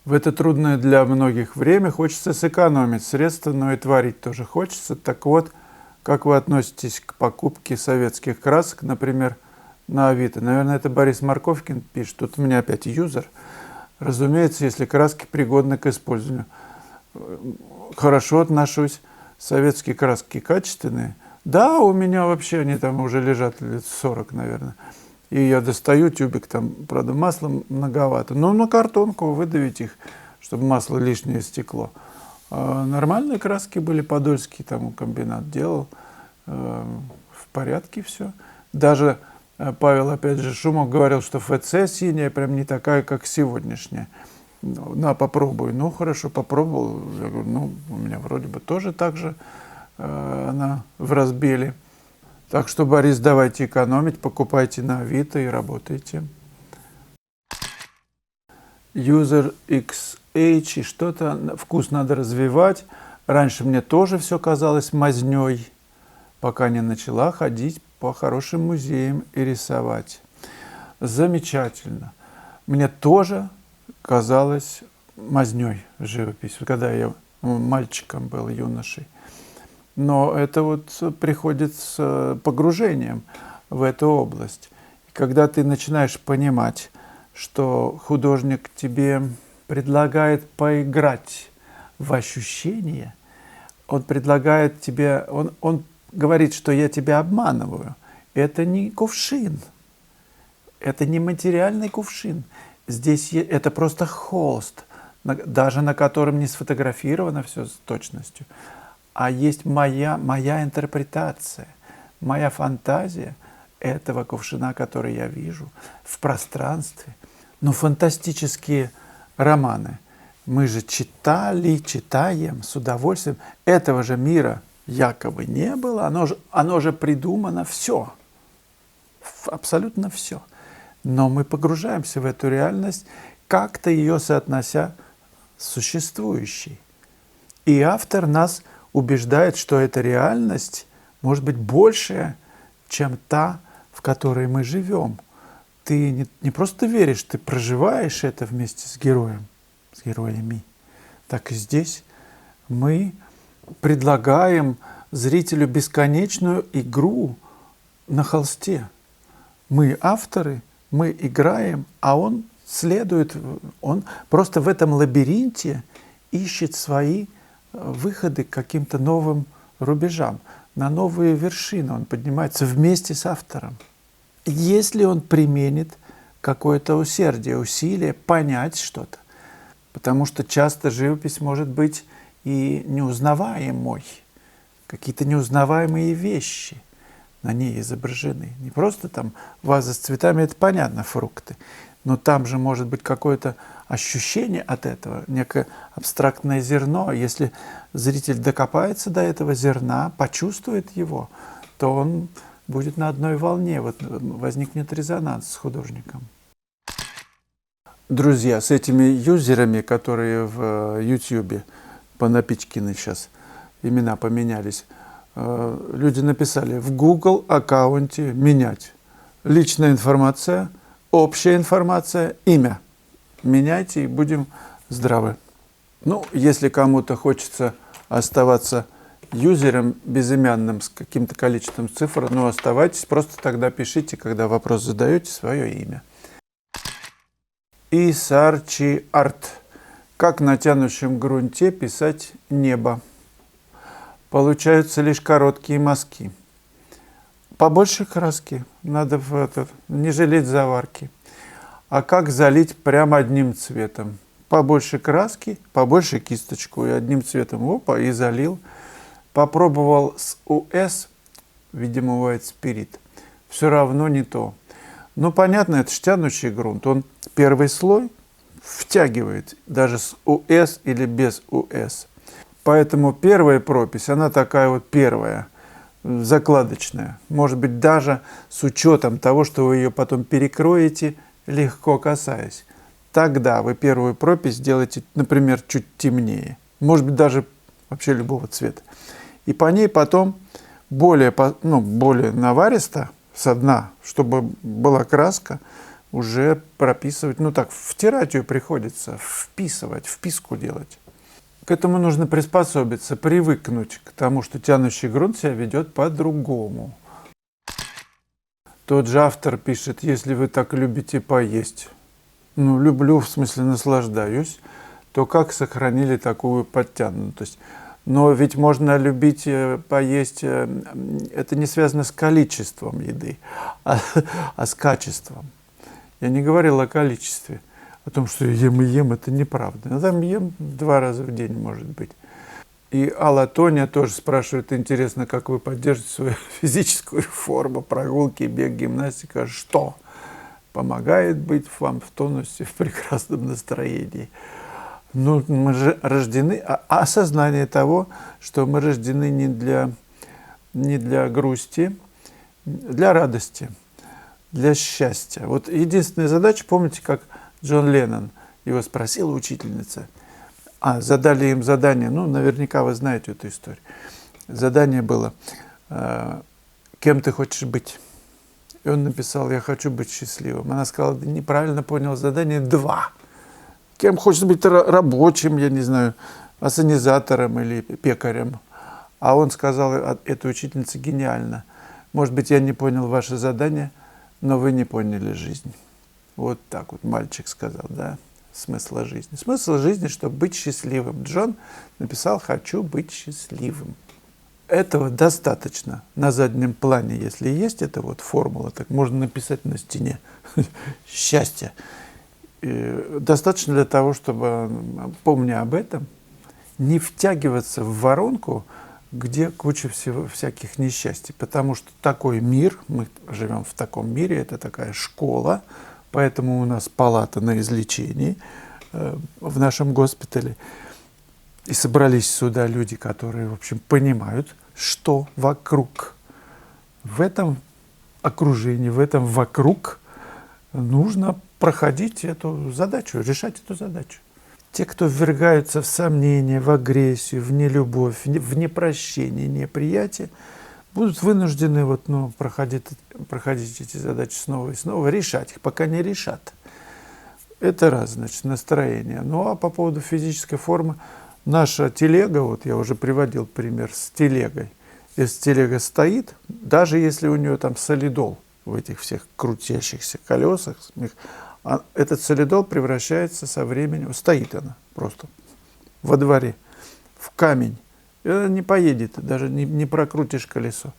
В это трудное для многих время хочется сэкономить средства, но и творить тоже хочется. Так вот, как вы относитесь к покупке советских красок, например, на Авито? Наверное, это Борис Марковкин пишет. Тут у меня опять юзер. Разумеется, если краски пригодны к использованию. Хорошо отношусь. Советские краски качественные. Да, у меня вообще они там уже лежат лет 40, наверное. И я достаю тюбик, там, правда, масла многовато. Но на картонку выдавить их, чтобы масло лишнее стекло. А нормальные краски были, подольские, там комбинат делал. В порядке все. Даже Павел, опять же, Шумов говорил, что ФЦ синяя прям не такая, как сегодняшняя. На, попробуй. Ну, хорошо, попробовал. Я говорю, ну, у меня вроде бы тоже так же она в разбеле. Так что, Борис, давайте экономить, покупайте на Авито и работайте. User XH, и что-то, вкус надо развивать. Раньше мне тоже все казалось мазнёй, пока не начала ходить по хорошим музеям и рисовать. Замечательно. Мне тоже казалось мазнёй живопись, когда я мальчиком был, юношей. Но это вот приходит с погружением в эту область. И когда ты начинаешь понимать, что художник тебе предлагает поиграть в ощущения, он предлагает тебе, он говорит, что я тебя обманываю. Это не кувшин, это не материальный кувшин. Здесь это просто холст, даже на котором не сфотографировано все с точностью. А есть моя интерпретация, моя фантазия этого кувшина, который я вижу в пространстве. Ну, фантастические романы. Мы же читаем с удовольствием. Этого же мира якобы не было. Оно же придумано все. Абсолютно все. Но мы погружаемся в эту реальность, как-то ее соотнося с существующей. И автор нас убеждает, что эта реальность может быть большая, чем та, в которой мы живем. Ты не просто веришь, ты проживаешь это вместе с героем, с героями. Так и здесь мы предлагаем зрителю бесконечную игру на холсте. Мы авторы, мы играем, а он следует, он просто в этом лабиринте ищет свои выходы к каким-то новым рубежам, на новые вершины. Он поднимается вместе с автором. Если он применит какое-то усердие, усилие понять что-то. Потому что часто живопись может быть и неузнаваемой. Какие-то неузнаваемые вещи на ней изображены. Не просто там ваза с цветами, это понятно, фрукты. Но там же может быть какое-то ощущение от этого, некое абстрактное зерно. Если зритель докопается до этого зерна, почувствует его, то он будет на одной волне, вот возникнет резонанс с художником. Друзья, с этими юзерами, которые в YouTube понапичканы сейчас, имена поменялись, люди написали в Google аккаунте менять. Личная информация, общая информация, имя. Меняйте и будем здравы. Ну, если кому-то хочется оставаться юзером безымянным с каким-то количеством цифр, ну, оставайтесь, просто тогда пишите, когда вопрос задаете, свое имя. Исарчи Арт. Как на тянущем грунте писать небо? Получаются лишь короткие мазки. Побольше краски, надо не жалеть заварки. А как залить прямо одним цветом? Побольше краски, побольше кисточку, и одним цветом, опа, и залил. Попробовал с УС, видимо, White Spirit, все равно не то. Ну, понятно, это же тянущий грунт, он первый слой втягивает, даже с УС или без УС. Поэтому первая пропись, она такая вот первая, закладочная. Может быть, даже с учетом того, что вы ее потом перекроете, легко касаясь. Тогда вы первую пропись делаете, например, чуть темнее. Может быть, даже вообще любого цвета. И по ней потом более наваристо, со дна, чтобы была краска, уже прописывать, ну так, втирать ее приходится, вписывать, вписку делать. К этому нужно приспособиться, привыкнуть к тому, что тянущий грунт себя ведет по-другому. Тот же автор пишет: если вы так любите поесть, ну, люблю, в смысле наслаждаюсь, то как сохранили такую подтянутость? Но ведь можно любить поесть, это не связано с количеством еды, а с качеством. Я не говорил о количестве, о том, что ем и ем, это неправда. Но там ем 2 раза в день, может быть. И Алла Тоня тоже спрашивает: интересно, как вы поддерживаете свою физическую форму, прогулки, бег, гимнастика, что помогает быть вам в тонусе, в прекрасном настроении? Ну, мы же рождены, осознание того, что мы рождены не для грусти, для радости, для счастья. Вот единственная задача, помните, как Джон Леннон, его спросила учительница, задали им задание, ну, наверняка вы знаете эту историю. Задание было: кем ты хочешь быть? И он написал: я хочу быть счастливым. Она сказала: да неправильно понял задание 2. Кем хочешь быть? Рабочим, я не знаю, ассенизатором или пекарем. А он сказал, эта учительница гениально: может быть, я не понял ваше задание, но вы не поняли жизнь. Вот так вот мальчик сказал, да, смысла жизни. Смысл жизни, чтобы быть счастливым. Джон написал: хочу быть счастливым. Этого достаточно на заднем плане, если есть эта вот формула, так можно написать на стене. Счастье. Достаточно для того, чтобы, помня об этом, не втягиваться в воронку, где куча всяких несчастий. Потому что такой мир, мы живем в таком мире, это такая школа, поэтому у нас палата на излечении в нашем госпитале. И собрались сюда люди, которые, в общем, понимают, что вокруг. В этом окружении, в этом вокруг нужно проходить эту задачу, решать эту задачу. Те, кто ввергаются в сомнения, в агрессию, в нелюбовь, в непрощение, неприятие, будут вынуждены проходить эти задачи снова и снова, решать их, пока не решат. Это раз, значит, настроение. Ну а по поводу физической формы, наша телега, вот я уже приводил пример с телегой. Если телега стоит, даже если у нее там солидол в этих всех крутящихся колесах, этот солидол превращается со временем, стоит она просто во дворе, в камень. И она не поедет, даже не прокрутишь колесо.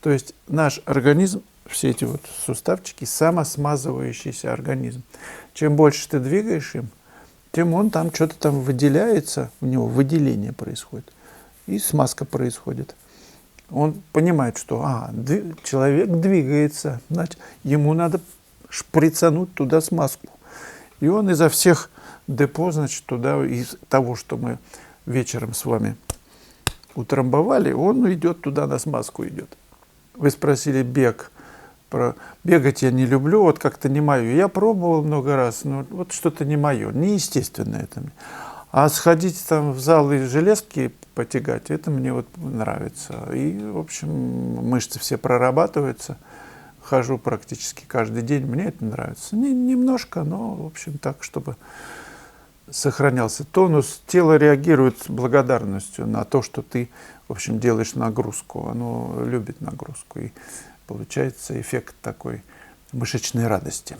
То есть наш организм, все эти вот суставчики, самосмазывающийся организм. Чем больше ты двигаешь им, тем он там что-то там выделяется, у него выделение происходит, и смазка происходит. Он понимает, что человек двигается, значит, ему надо шприцануть туда смазку. И он изо всех депо, значит, туда, из того, что мы вечером с вами утрамбовали, он идет туда, на смазку идет. Вы спросили бег. Бегать я не люблю, вот как-то не мое. Я пробовал много раз, но вот что-то не мое, неестественно это мне. А сходить там в зал и железки потягать, это мне вот нравится. И, в общем, мышцы все прорабатываются. Хожу практически каждый день, мне это нравится. Немножко, но, в общем, так, чтобы сохранялся тонус. Тело реагирует с благодарностью на то, что ты, в общем, делаешь нагрузку. Оно любит нагрузку. И получается эффект такой мышечной радости.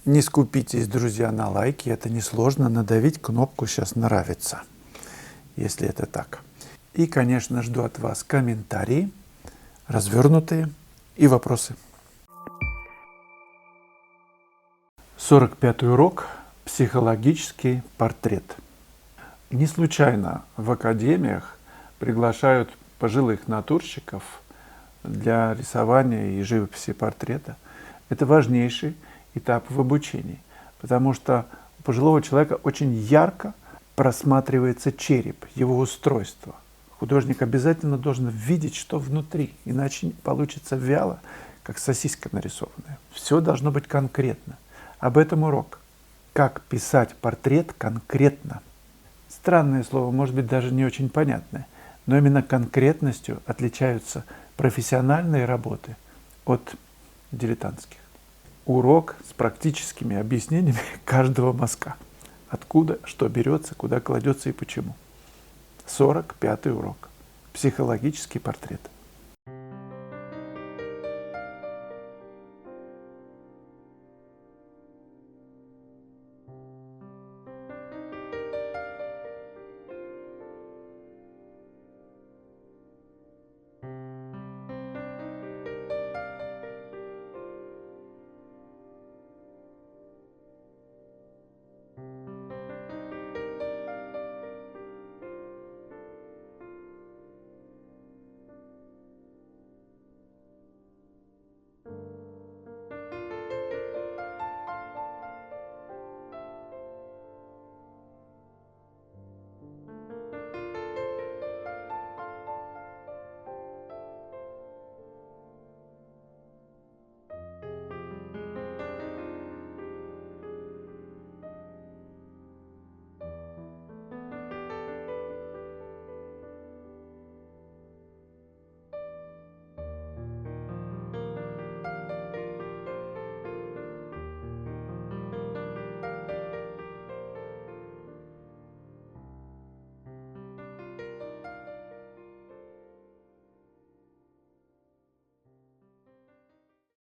Не скупитесь, друзья, на лайки. Это несложно. Надавить кнопку «Сейчас нравится», если это так. И, конечно, жду от вас комментарии, развернутые, и вопросы. 45-й урок. Психологический портрет. Не случайно в академиях приглашают пожилых натурщиков для рисования и живописи портрета. Это важнейший этап в обучении, потому что у пожилого человека очень ярко просматривается череп, его устройство. Художник обязательно должен видеть, что внутри, иначе получится вяло, как сосиска нарисованная. Все должно быть конкретно. Об этом урок. Как писать портрет конкретно. Странное слово, может быть, даже не очень понятное, но именно конкретностью отличаются профессиональные работы от дилетантских. урок с практическими объяснениями каждого мазка. Откуда, что берется, куда кладется и почему. 45-й урок. Психологический портрет.